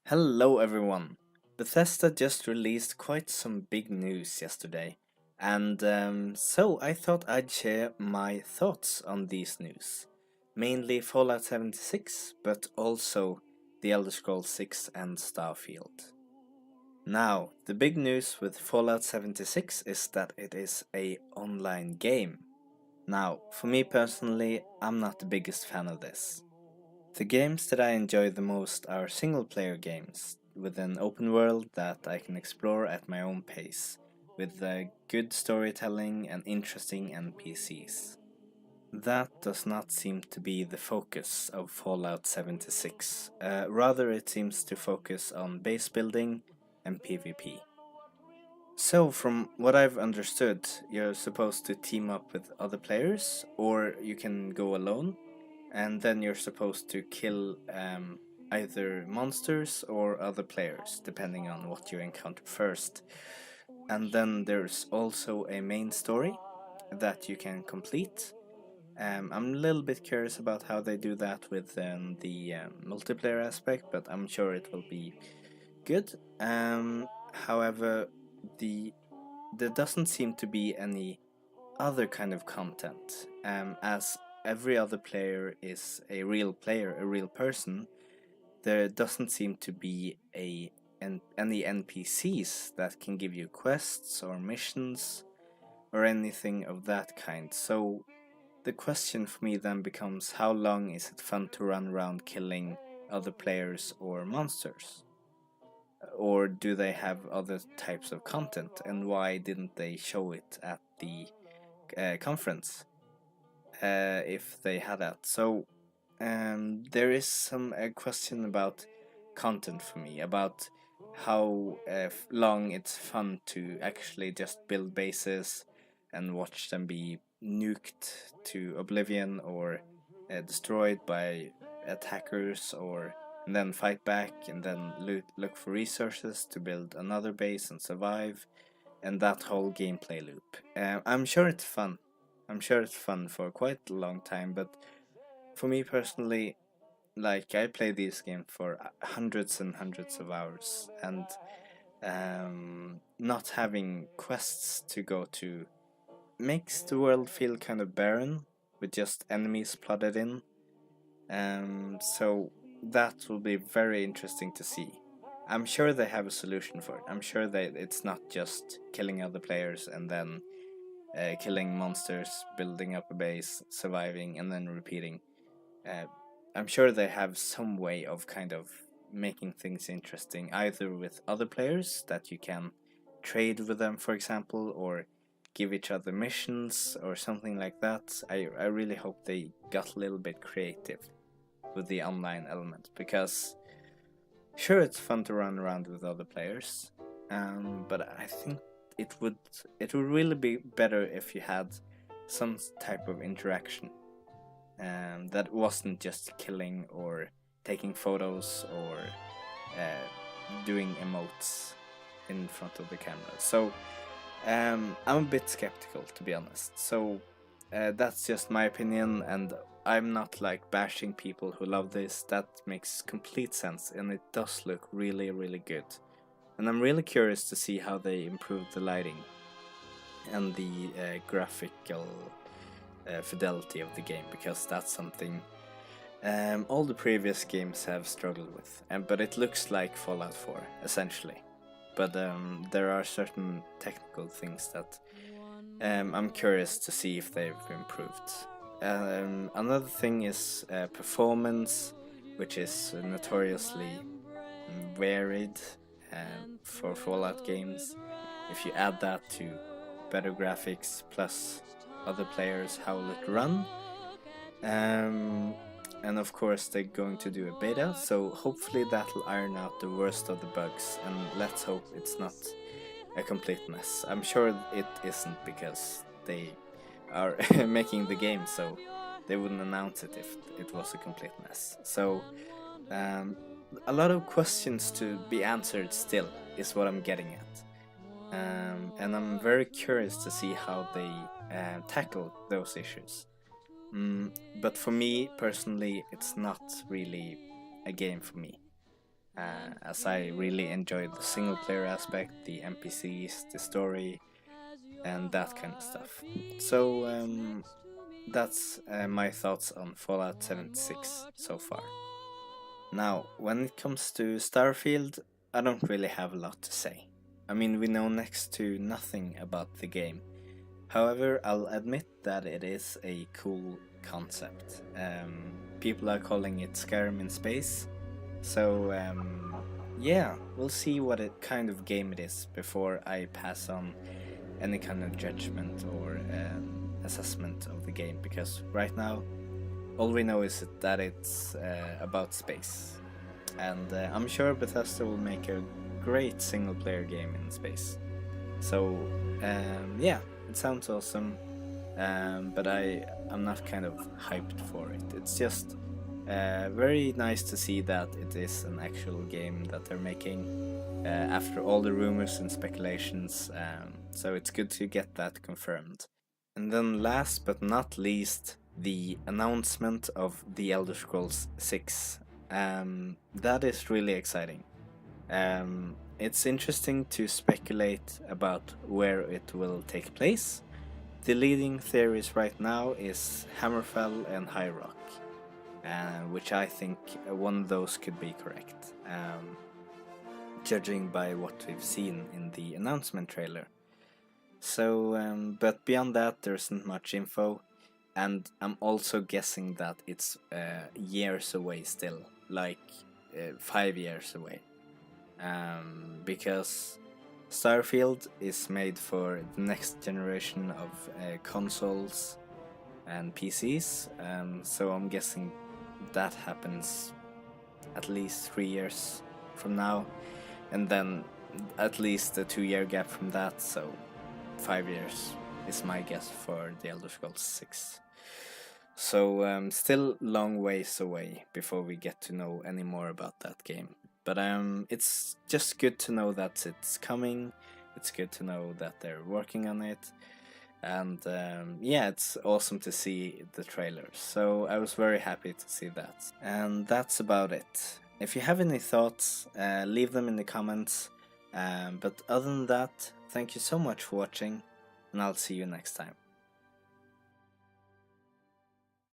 Hello everyone! Bethesda just released quite some big news yesterday, and so I thought I'd share my thoughts on these news. Mainly Fallout 76, but also The Elder Scrolls 6 and Starfield. Now, the big news with Fallout 76 is that it is a online game. Now, for me personally, I'm not the biggest fan of this. The games that I enjoy the most are single player games, with an open world that I can explore at my own pace, with good storytelling and interesting NPCs. That does not seem to be the focus of Fallout 76, rather, it seems to focus on base building and PvP. So, from what I've understood, you're supposed to team up with other players, or you can go alone, and then you're supposed to kill either monsters or other players, depending on what you encounter first. And then there's also a main story that you can complete. I'm a little bit curious about how they do that with the multiplayer aspect, but I'm sure it will be good. However, the there doesn't seem to be any other kind of content, as every other player is a real player, a real person. There doesn't seem to be any NPCs that can give you quests or missions or anything of that kind. So the question for me then becomes, how long is it fun to run around killing other players or monsters? Or do they have other types of content, and why didn't they show it at the conference if they had that? So there is some question about content for me, about how long it's fun to actually just build bases and watch them be nuked to oblivion or destroyed by attackers, or and then fight back and then look for resources to build another base and survive, and that whole gameplay loop. I'm sure it's fun. I'm sure it's fun for quite a long time, but for me personally, like, I play these games for hundreds and hundreds of hours, and not having quests to go to makes the world feel kind of barren with just enemies plotted in. So that will be very interesting to see. I'm sure they have a solution for it. I'm sure that it's not just killing other players and then killing monsters, building up a base, surviving, and then repeating. Uh, I'm sure they have some way of kind of making things interesting, either with other players that you can trade with them, for example, or give each other missions or something like that. I really hope they got a little bit creative with the online element, because sure, it's fun to run around with other players, but I think it would really be better if you had some type of interaction, that wasn't just killing or taking photos or doing emotes in front of the camera. So I'm a bit skeptical, to be honest. So that's just my opinion, and I'm not like bashing people who love this. That makes complete sense, and it does look really, really good. And I'm really curious to see how they improve the lighting and the graphical fidelity of the game, because that's something all the previous games have struggled with. But it looks like Fallout 4, essentially. But there are certain technical things that I'm curious to see if they've improved. Another thing is performance, which is notoriously varied for Fallout games. If you add that to better graphics plus other players, how will it run? And of course, they're going to do a beta, so hopefully that'll iron out the worst of the bugs, and let's hope it's not a complete mess. I'm sure it isn't, because they are making the game, so they wouldn't announce it if it was a complete mess. So a lot of questions to be answered still is what I'm getting at. And I'm very curious to see how they tackle those issues. But for me personally, it's not really a game for me. as I really enjoyed the single player aspect, the NPCs, the story, and that kind of stuff. So that's my thoughts on Fallout 76 so far. Now, when it comes to Starfield, I don't really have a lot to say. I mean, we know next to nothing about the game. However, I'll admit that it is a cool concept. People are calling it Skyrim in space, so yeah, we'll see what kind of game it is before I pass on any kind of judgment or assessment of the game, because right now all we know is that it's about space, and I'm sure Bethesda will make a great single player game in space. So yeah, it sounds awesome, but I'm not kind of hyped for it. It's just very nice to see that it is an actual game that they're making after all the rumors and speculations. So it's good to get that confirmed. And then last but not least, the announcement of The Elder Scrolls 6. That is really exciting. It's interesting to speculate about where it will take place. The leading theories right now is Hammerfell and High Rock, which I think one of those could be correct, judging by what we've seen in the announcement trailer. So, but beyond that, there isn't much info, and I'm also guessing that it's years away still, like 5 years away. Because Starfield is made for the next generation of consoles and PCs, so I'm guessing that happens at least 3 years from now, and then at least a 2-year gap from that, so 5 years is my guess for The Elder Scrolls 6. So still long ways away before we get to know any more about that game. But it's just good to know that it's coming. It's good to know that they're working on it. And yeah, it's awesome to see the trailer. So I was very happy to see that. And that's about it. If you have any thoughts, leave them in the comments. But other than that, thank you so much for watching, and I'll see you next time.